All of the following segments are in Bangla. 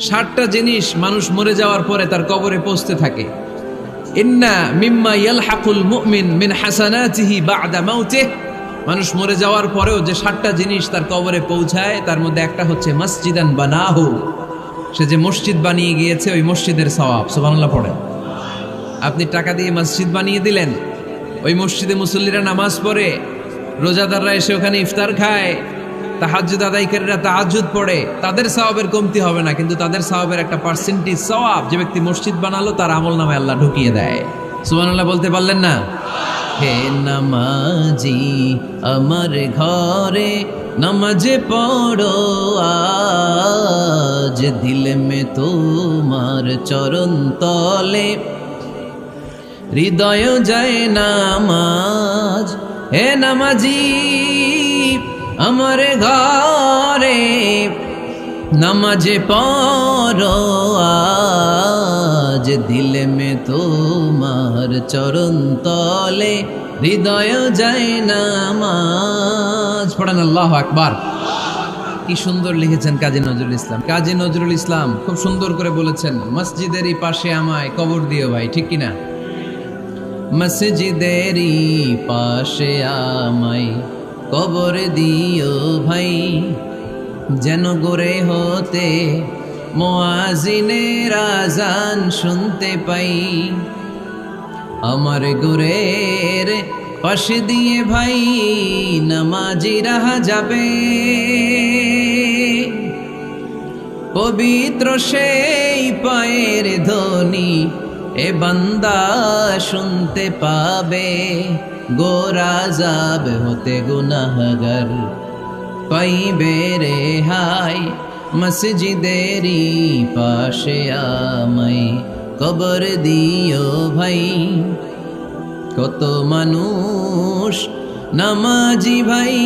60টা জিনিস মানুষ মরে যাওয়ার পরে তার কবরে পৌঁছতে থাকে। ইন্না মিম্মা ইয়ালহাকুল মুমিন মিন হাসানাতিহি বা'দা মাউতিহি, মানুষ মরে যাওয়ার পরেও যে 60টা জিনিস তার কবরে পৌঁছায় তার মধ্যে একটা হচ্ছে মসজিদান বানাহু, সে যে মসজিদ বানিয়ে গিয়েছে ওই মসজিদের সওয়াব। সুবহানাল্লাহ পড়েন। আপনি টাকা দিয়ে মসজিদ বানিয়ে দিলেন, ওই মসজিদে মুসল্লিরা নামাজ পড়ে, রোজাদাররা এসে ওখানে ইফতার খায়, তাহাজ্জুদ আদায়কারীরা তাহাজ্জুদ পড়ে, তাদের সওয়াবের কমতি হবে না, কিন্তু তাদের সওয়াবের একটা পার্সেন্টেজ সওয়াব যে ব্যক্তি মসজিদ বানালো তার আমলনামায় আল্লাহ ঢুকিয়ে দেয়। সুবহানাল্লাহ বলতে পারলেন না? হে নামাজি আমার ঘরে নামাজ পড়ো আজ, দিল মে তোমার চরণ তলে হৃদয় যায় নামাজ। হে নামাজি আমার ঘরে নামাজ পড়ো আজ, দিল মে তোমার চরণ তলে হৃদয় যায় নামাজ। পড়েন আল্লাহু আকবার। কি সুন্দর লিখেছেন কাজী নজরুল ইসলাম। কাজী নজরুল ইসলাম খুব সুন্দর করে বলেছেন, মসজিদেরই পাশে আমায় কবর দিও ভাই, ঠিক কিনা? মসজিদেরই পাশে আমায় কবর দিও ভাই, যেন গোরে হতে মুয়াজ্জিনের আযান শুনতে পাই। আমার গোরের পাশে দিয়ে ভাই নামাজিরা যাবে, পবিত্র সেই পায়ের ধ্বনি এ বান্দা শুনতে পাবে। গোরা যাব হতে গুনাহগার পাইবে রেহাই, মসজিদেরই পাশে আমায় কবর দিও ভাই। কত মানুষ নামাজি ভাই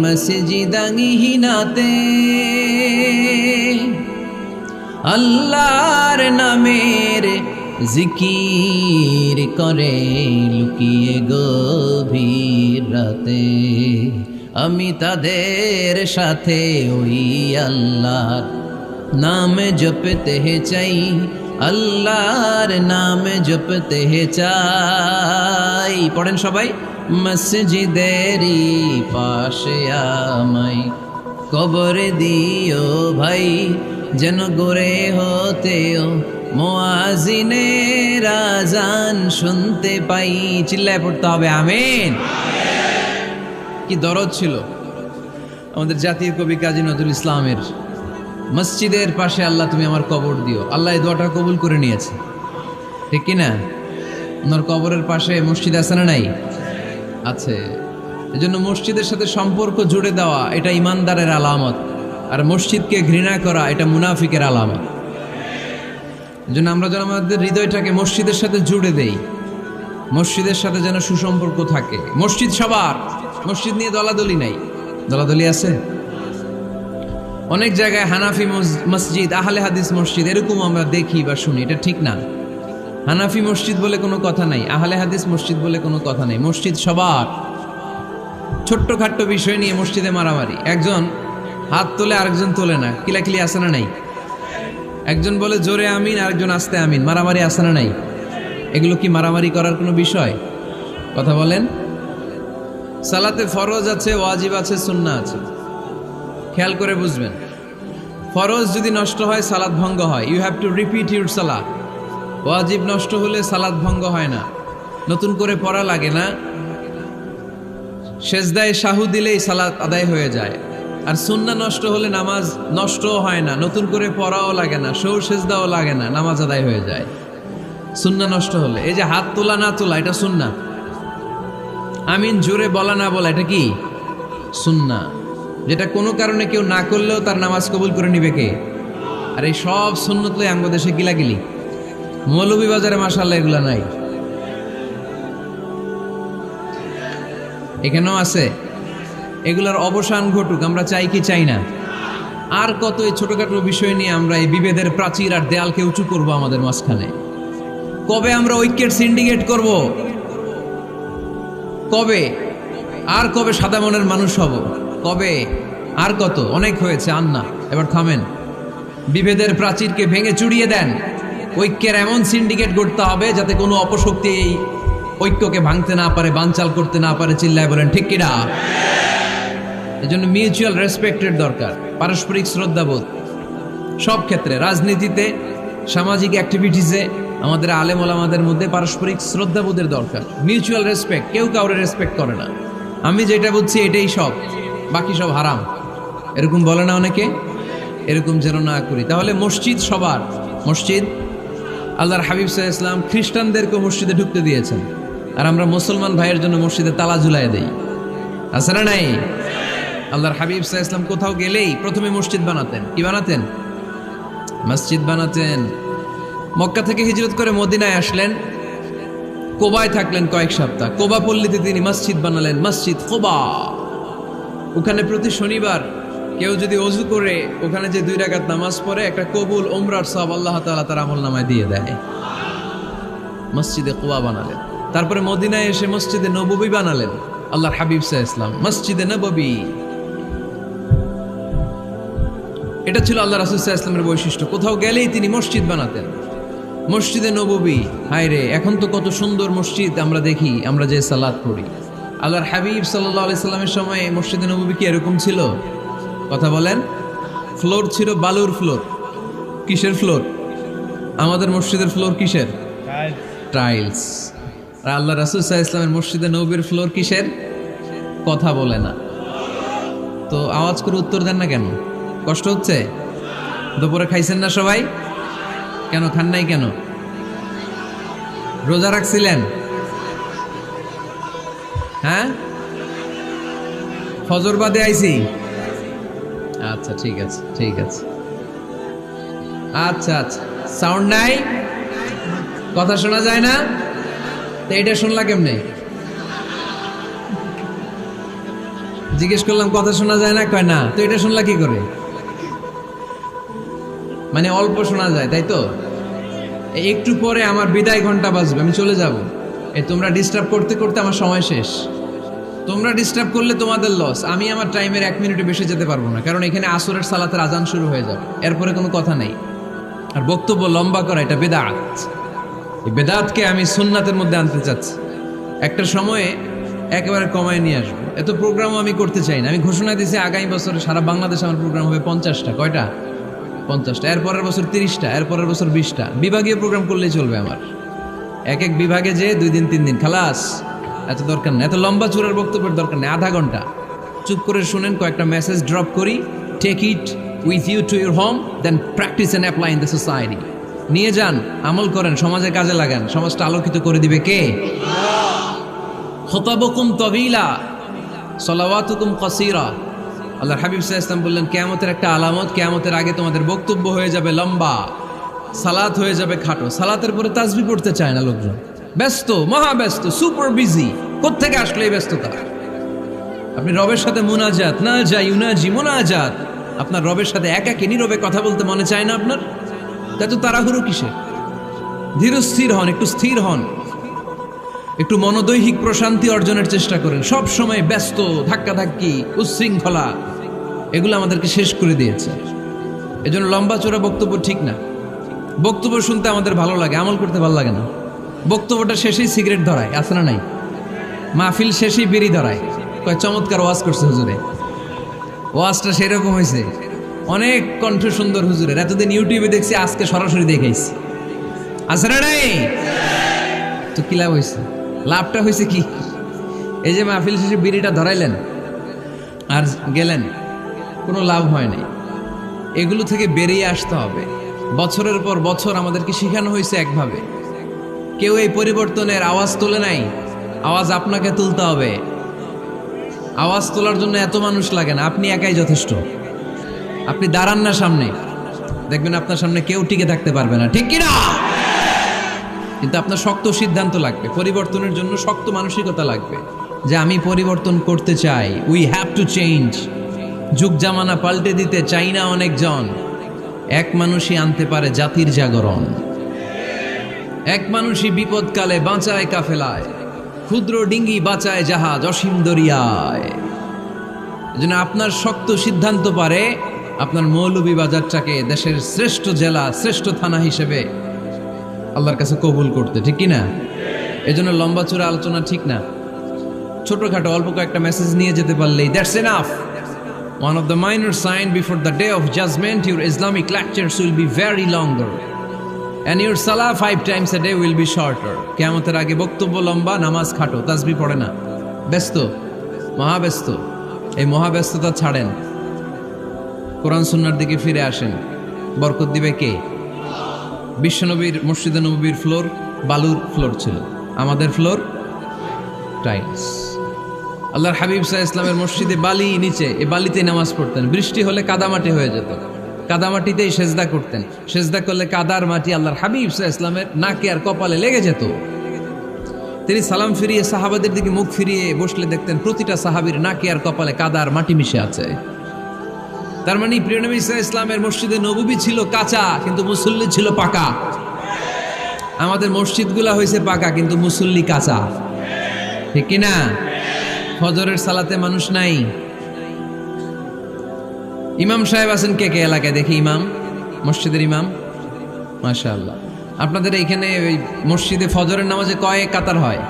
মসজিদাঙ্গিহীনাতে, আল্লাহর নামের জিকির করে লুকিয়ে গভীর রাতে। আমি তাদের সাথে ওই আল্লাহর নাম জপতে চাই, আল্লাহর নাম জপতে চাই। পড়েন সবাই, মসজিদেরই পাশে আমায় কবর দিও ভাই, যেন গোরে হতেও মুয়াজ্জিনের আযান শুনতে পাই। চিল্লায় পড়তে হবে আমিন। কি দরদ ছিল আমাদের জাতীয় কবি কাজী নজরুল ইসলামের, মসজিদের পাশে আল্লাহ তুমি আমার কবর দিও। আল্লাহ এই দোয়াটা কবুল করে নিয়েছে, ঠিক কিনা? ওনার কবরের পাশে মসজিদ আছে না নাই? আছে। এজন্য মসজিদের সাথে সম্পর্ক জুড়ে দেওয়া এটা ইমানদারের আলামত, আর মসজিদকে ঘৃণা করা এটা মুনাফিকের আলামত। এজন্য আমরা যেন আমাদের হৃদয়টাকে মসজিদের সাথে জুড়ে দেই, মসজিদের সাথে যেন সুসম্পর্ক থাকে। মসজিদ সবার, মসজিদ নিয়ে দলাদলি নাই। দলাদলি আছে অনেক জায়গায়, হানাফি মসজিদ, আহলে হাদিস মসজিদ, এরকম আমরা দেখি বা শুনি, এটা ঠিক না। হানাফি মসজিদ বলে কোনো কথা নাই, আহলে হাদিস মসজিদ বলে কোনো কথা নাই। মসজিদ সবার। ছোট্টখাট্ট বিষয় নিয়ে মসজিদে মারামারি, একজন হাত তোলে আরেকজন তোলে না, কিলাকিলি আছে না নাই? একজন বলে জোরে আমিন, আরেকজন আস্তে আমিন, মারামারি আছে না নাই? এগুলো কি মারামারি করার কোনো বিষয়? কথা বলেন। সালাতে ফরজ আছে, ওয়াজিব আছে, সুন্নাহ আছে। খেয়াল করে বুঝবেন, ফরজ যদি নষ্ট হয় সালাত ভঙ্গ হয়, you have to repeat your সালাত। ওয়াজিব নষ্ট হলে সালাত ভঙ্গ হয় না, নতুন করে পড়া লাগে না, সেজদায় সাহু দিলেই সালাত আদায় হয়ে যায়। আর সুন্নাহ নষ্ট হলে নামাজ নষ্টও হয় না, নতুন করে পড়াও লাগে না, সৌ সেজদাও লাগে না, নামাজ আদায় হয়ে যায় সুন্নাহ নষ্ট হলে। এই যে হাত তোলা না তোলা এটা সুন্নাহ, আমিন জোরে বলা না বলা এটা কি সুন্নাহ, যেটা কোনো কারণে কেউ না করলেও তার নামাজ কবুল করে নিবে কে? আর এই সব সুন্নত লই আঙ্গ দেশে গিলাগিলি। মৌলভীবাজারে মাশাআল্লাহ এগুলা নাই, এখানেও আছে। এগুলার অবসান ঘটুক, আমরা চাই কি চাই না? আর কত এই ছোটখাটো বিষয় নিয়ে আমরা এই বিভেদের প্রাচীর আর দেয়ালকে উঁচু করব আমাদের মাঝখানে? কবে আমরা ঐক্যের সিন্ডিকেট করব? কবে? আর কবে সাদা মনের মানুষ হব? কবে? আর কত? অনেক হয়েছে, আর না, এবার থামেন। বিভেদের প্রাচীরকে ভেঙে চুড়িয়ে দেন। ঐক্যের এমন সিন্ডিকেট গড়তে হবে যাতে কোনো অপশক্তি এই ঐক্যকে ভাঙতে না পারে, বানচাল করতে না পারে। চিল্লায় বলেন ঠিক কিনা? এজন্য মিউচুয়াল রেসপেক্টের দরকার, পারস্পরিক শ্রদ্ধাবোধ সব ক্ষেত্রে, রাজনীতিতে, সামাজিক অ্যাক্টিভিটিসে আমাদের আলেম ওলামাদের মধ্যে পারস্পরিক শ্রদ্ধাবোধের দরকার। মিউচুয়াল রেসপেক্ট, কেউ কাউরে রেসপেক্ট করে না। আমি যেটা বুঝছি এটাই সব, বাকি সব হারাম, এরকম বলে না অনেকে? এরকম যেন না করি। তাহলে মসজিদ সবার, মসজিদ আল্লাহর হাবিব সাল্লাল্লাহু আলাইহি ওয়াসাল্লাম খ্রিস্টানদেরকে মসজিদে ঢুকতে দিয়েছেন, আর আমরা মুসলমান ভাইয়ের জন্য মসজিদে তালা ঝুলাই দেই, আছে না নাই? আল্লাহর হাবিব সাল্লাল্লাহু আলাইহি ওয়াসাল্লাম কোথাও গেলেই প্রথমে মসজিদ বানাতেন। কি বানাতেন? মসজিদ বানাতেন। মক্কা থেকে হিজরত করে মদিনায় আসলেন, কোবায় থাকলেন কয়েক সপ্তাহ। কোবা পল্লীতে তিনি মসজিদ বানালেন, মসজিদ কোবা। ওখানে প্রতি শনিবার কেউ যদি ওযু করে ওখানে যে 2 রাকাত নামাজ পড়ে, একটা কবুল উমরার সওয়াব আল্লাহ তাআলা তার আমলনামায় দিয়ে দেয়। মসজিদে কোবা বানালেন। তারপরে মদিনায় এসে মসজিদে নববী বানালেন আল্লাহর হাবিব সাল্লাল্লাহু আলাইহি ওয়াসাল্লাম, মসজিদে নববী। এটা ছিল আল্লাহ রাসূল সাল্লাল্লাহু আলাইহি ওয়াসাল্লামের বৈশিষ্ট্য। কোথাও গেলেই তিনি মসজিদ বানাতেন, মসজিদে নববী। হায় রে, এখন তো কত সুন্দর মসজিদ আমরা দেখি, আমরা যে সালাত পড়ি। আল্লাহর হাবিব সাল্লাল্লাহু আলাইহি সাল্লামের সময় মসজিদে নববী কি এরকম ছিল? কথা বলেন। ফ্লোর ছিল বালুর ফ্লোর। কিসের ফ্লোর? আমাদের মসজিদের ফ্লোর কিসের? টাইলস। আর আল্লাহ রাসূল সাল্লাল্লাহু আলাইহি ওয়াসাল্লামের মসজিদে নববীর ফ্লোর কিসের? কথা বলে না তো। আওয়াজ করে উত্তর দেন না কেন? কষ্ট হচ্ছে? দুপুরে খাইছেন না সবাই? কেন খান নাই কেন? রোজা রাখছিলেন? হ্যাঁ, ফজর বাদে আইছি। আচ্ছা ঠিক আছে, ঠিক আছে। আচ্ছা আচ্ছা, সাউন্ড নাই, কথা শোনা যায় না? তো এটা শুনলা কেমনে? জিজ্ঞেস করলাম কথা শোনা যায় না, কয় না। তো এটা শুনলা কি করে? মানে অল্প শোনা যায়, তাই তো? একটু পরে আমার বিদায় ঘন্টা বাজবে, আমি চলে যাব। এই তোমরা ডিস্টার্ব করতে করতে আমার সময় শেষ। তোমরা ডিস্টার্ব করলে তোমাদের লস। আমি আমার টাইমের 1 মিনিটে বেশি যেতে পারবো না, কারণ এখানে আসরের সালাতের আজান শুরু হয়ে যাবে, এরপরে কোনো কথা নেই। আর বক্তব্য লম্বা করা এটা বেদাত। এই বেদাতকে আমি সুন্নাতের মধ্যে আনতে চাচ্ছি। একটা সময়ে একেবারে কমায় নিয়ে আসবো। এত প্রোগ্রামও আমি করতে চাই না। আমি ঘোষণা দিয়েছি আগামী বছরে সারা বাংলাদেশে আমার প্রোগ্রাম হবে 50টা। কয়টা? 50টা। এরপরের বছর 30টা, এরপরের বছর 20টা। বিভাগীয় প্রোগ্রাম করলেই চলবে আমার। এক এক বিভাগে যে 2 দিন 3 দিন খালাস। এত দরকার নেই, এত লম্বা চূড়ার বক্তব্যের দরকার নেই। আধা ঘন্টা চুপ করে শুনেন, কয়েকটা মেসেজ ড্রপ করি, take it with you to your home, then practice and apply in the society. নিয়ে যান, আমল করেন, সমাজে কাজে লাগান। সমাজটা আলোকিত করে দিবে কে? খুতাবুকুম তাবিলা সালাওয়াতুকুম কাসীরা। আল্লাহর হাবিব সাল্লাল্লাহু আলাইহি ওয়াসাল্লাম বললেন, কিয়ামতের একটা আলামত, কিয়ামতের আগে তোমাদের বক্তব্য হয়ে যাবে লম্বা, সালাত হয়ে যাবে খাটো। সালাতের পরে তাসবিহ পড়তে চায় না লোকজন, ব্যস্ত, মহাব্যস্ত, সুপার বিজি। কোত্থেকে আসলে এই ব্যস্ততা? আপনি রবের সাথে মুনাজাত, না যাই ইউনাজি মুনাজাত, আপনার রবের সাথে একাকী নীরবে কথা বলতে মনে চায় না আপনার? এত তাড়াহুড়ো কিসে? ধীর স্থির হন, একটু স্থির হন, একটু মনোদৈহিক প্রশান্তি অর্জনের চেষ্টা করেন। সব সময় ব্যস্ত, ধাক্কাধাক্কি, উচ্ছৃঙ্খলা, এগুলো আমাদেরকে শেষ করে দিয়েছে। এজন্য লম্বা চোরা বক্তব্য ঠিক না। বক্তব্য শুনতে আমাদের ভালো লাগে, আমল করতে ভালো লাগে না। বক্তব্যটা শেষেই সিগারেট ধরায়, আছে না নাই? মাহফিল শেষেই বিড়ি ধরায়, কয় চমৎকার ওয়াজ করছে হুজুরে। ওয়াজটা সেরকম হয়েছে, অনেক কণ্ঠ সুন্দর হুজুরের। এতদিন ইউটিউবে দেখছি, আজকে সরাসরি দেখাইছি, আছে না নাই? তো কি লাভ হয়েছে? লাভটা হয়েছে কি? এই যে মাহফিল শেষে বিড়িটা ধরাইলেন আর গেলেন, কোনো লাভ হয় নাই। এগুলো থেকে বেরিয়ে আসতে হবে। বছরের পর বছর আমাদেরকে শেখানো হয়েছে একভাবে, কেউ এই পরিবর্তনের আওয়াজ তোলে নাই। আওয়াজ আপনাকে তুলতে হবে। আওয়াজ তোলার জন্য এত মানুষ লাগে না, আপনি একাই যথেষ্ট। আপনি দাঁড়ান না সামনে, দেখবেন আপনার সামনে কেউ টিকে থাকতে পারবে না, ঠিক কিনা? কিন্তু আপনার শক্ত সিদ্ধান্ত লাগবে, পরিবর্তনের জন্য শক্ত মানসিকতা লাগবে, যে আমি পরিবর্তন করতে চাই। We have to change. যুগ জামানা পাল্টে দিতে চাই না অনেকজন। এক মানুষই আনতে পারে জাতির জাগরণ। এক মানুষই বিপদকালে বাঁচায় কাফেলায়, ক্ষুদ্র ডিঙ্গি বাঁচায় জাহাজ অসীম দরিয়ায়। এজন্য আপনার শক্ত সিদ্ধান্ত পারে আপনার মৌলভীবাজারটাকে দেশের শ্রেষ্ঠ জেলা, শ্রেষ্ঠ থানা হিসেবে আল্লাহর কাছে কবুল করতে, ঠিক কি না? এজন্য লম্বা চূড়া আলোচনা ঠিক না। ছোটখাটো অল্প কয়েকটা মেসেজ নিয়ে যেতে পারলেই that's enough. One of the minor signs before the day of judgment, your Islamic lectures will be very longer and your salah 5 times a day will be shorter. কিয়ামতের আগে বক্তব্য লম্বা, নামাজ খাটো, তাসবিহ পড়ে না, ব্যস্ত, মহাব্যস্ত। এই মহাব্যস্ততা ছাড়েন, কোরআন সুন্নাহর দিকে ফিরে আসেন। বরকত দিবে কে? বিশ্বনবীর মসজিদে নববীর ফ্লোর বালুর ফ্লোর ছিল, আমাদের ফ্লোর টাইলস। আল্লাহর হাবিব সাল্লাল্লাহু আলাইহি ওয়াসাল্লামের মসজিদে বালি নিচে, এই বালিতেই নামাজ পড়তেন। বৃষ্টি হলে কাদামাটি হয়ে যেত, কাদামাটিতেই সেজদা করতেন। সেজদা করলে কাদার মাটি আল্লাহর হাবিব সাল্লাল্লাহু আলাইহি ওয়াসাল্লামের নাকে আর কপালে লেগে যেত। তিনি সালাম ফিরিয়ে সাহাবাদের দিকে মুখ ফিরিয়ে বসলে দেখতেন প্রতিটা সাহাবীর নাকে আর কপালে কাদার মাটি মিশে আছে। তার মানে প্রিয় নবী সাল্লাল্লাহু আলাইহি ওয়াসাল্লামের মসজিদে নববী ছিল কাঁচা, কিন্তু মুসল্লি ছিল পাকা। আমাদের মসজিদগুলা হয়েছে পাকা, কিন্তু মুসল্লি কাঁচা, ঠিক কি না? ফজরের সালাতে মানুষ নাই। ইমাম সাহেব আছেন কে কে এলাকায়? দেখি ইমাম, মসজিদের ইমাম, মাশাআল্লাহ। আপনাদের এইখানে ওই মসজিদে ফজরের নামাজে কয় কাতার হয়?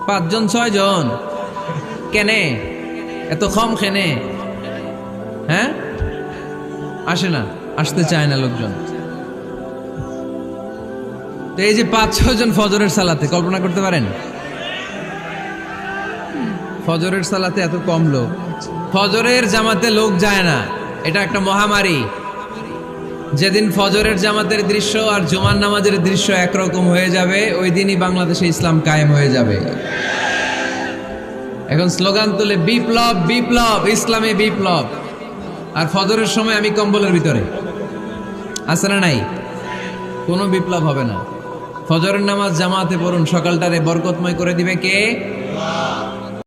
5 জন 6 জন? কেনে এত কম? কেনে? হ্যাঁ, আসে না, আসতে চায় না লোকজন। তো এই যে 5-6 জন ফজরের সালাতে, কল্পনা করতে পারেন ফজরের সালাতে এত কম লোক? ফজরের জামাতে লোক যায় না, এটা একটা মহামারী। যেদিন ফজরের জামাতের দৃশ্য আর জুমার নামাজের দৃশ্য একরকম হয়ে যাবে, ওই দিনই বাংলাদেশে ইসলাম কায়েম হয়ে যাবে। এখন স্লোগান তুলে বিপ্লব বিপ্লব, ইসলামী বিপ্লব। আর ফজরের সময় আমি কম্বলের ভিতরে, আছে না নাই? কোনো বিপ্লব হবে না। ফজরের নামাজ জামাতে পড়ুন, সকালটারে বরকতময় করে দিবে কে?